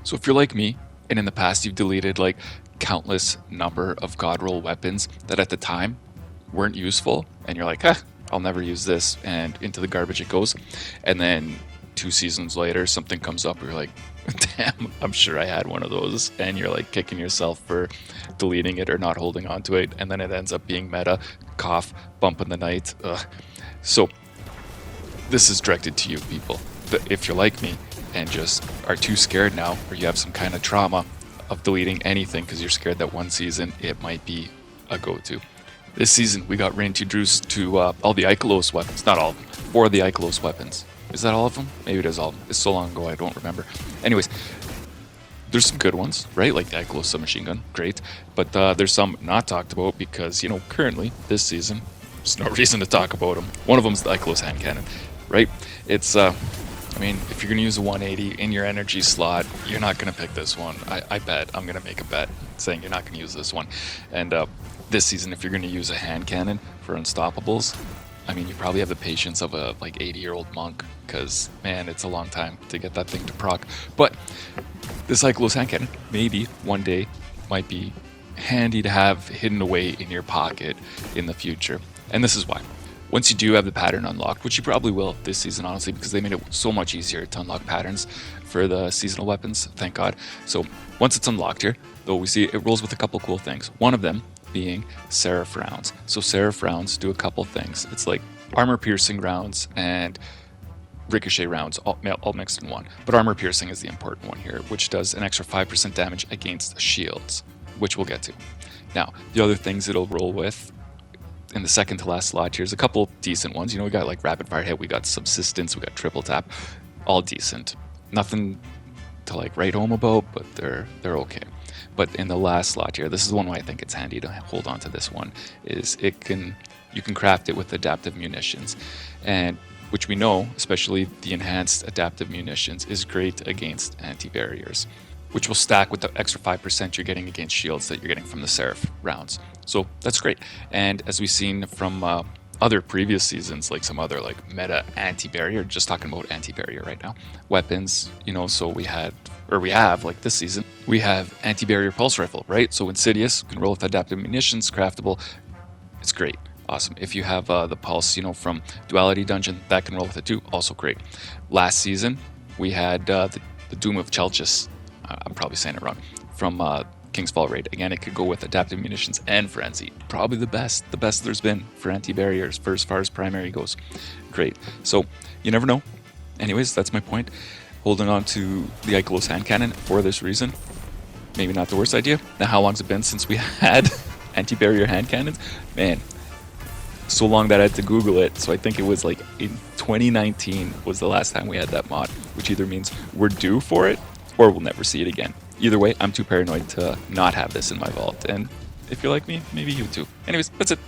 So if you're like me, and in the past you've deleted like countless number of god roll weapons that at the time weren't useful, and you're like, I'll never use this, and into the garbage it goes, and then 2 seasons later something comes up where you're like, damn, I'm sure I had one of those, and you're like kicking yourself for deleting it or not holding on to it, and then it ends up being meta, cough, bump in the night. Ugh. So this is directed to you people. If you're like me and just are too scared now, or you have some kind of trauma of deleting anything because you're scared that one season it might be a go-to. This season we got reintroduced to all the IKELOS weapons. Not all of them, 4 of the IKELOS weapons. Is that all of them? Maybe it is all of them. It's so long ago I don't remember. Anyways, there's some good ones, right? Like the IKELOS submachine gun, great. But there's some not talked about because, you know, currently this season there's no reason to talk about them. One of them is the IKELOS hand cannon, right? It's I mean, if you're going to use a 180 in your energy slot, you're not going to pick this one. I bet. I'm going to make a bet saying you're not going to use this one. And this season, if you're going to use a hand cannon for unstoppables, I mean, you probably have the patience of a like 80-year-old monk because, man, it's a long time to get that thing to proc. But this IKELOS hand cannon, maybe one day, might be handy to have hidden away in your pocket in the future. And this is why. Once you do have the pattern unlocked, which you probably will this season, honestly, because they made it so much easier to unlock patterns for the seasonal weapons, thank God. So once it's unlocked here, though, we see it rolls with a couple cool things. One of them being Seraph rounds. So Seraph rounds do a couple things. It's like armor piercing rounds and ricochet rounds all mixed in one. But armor piercing is the important one here, which does an extra 5% damage against shields, which we'll get to. Now, the other things it'll roll with in the second to last slot, here's a couple decent ones. You know, we got like rapid fire hit, we got subsistence, we got triple tap, all decent. Nothing to like write home about, but they're okay. But in the last slot here, this is the one where I think it's handy to hold on to this one, is you can craft it with adaptive munitions, and which we know, especially the enhanced adaptive munitions, is great against anti-barriers, which will stack with the extra 5% you're getting against shields that you're getting from the Seraph rounds. So that's great. And as we've seen from other previous seasons, like some other like meta anti-barrier, just talking about anti-barrier right now, weapons, you know, so we have like this season, we have anti-barrier pulse rifle, right? So Insidious can roll with adaptive munitions, craftable. It's great. Awesome. If you have the pulse, you know, from Duality Dungeon, that can roll with it too. Also great. Last season, we had the Doom of Chelchis. I'm probably saying it wrong. From King's Fall Raid. Again, it could go with adaptive munitions and frenzy. Probably the best there's been for anti-barriers for as far as primary goes. Great. So you never know. Anyways, that's my point. Holding on to the IKELOS hand cannon for this reason, maybe not the worst idea. Now, how long's it been since we had anti-barrier hand cannons? Man, so long that I had to Google it. So I think it was like in 2019 was the last time we had that mod, which either means we're due for it or we'll never see it again. Either way, I'm too paranoid to not have this in my vault. And if you're like me, maybe you too. Anyways, that's it.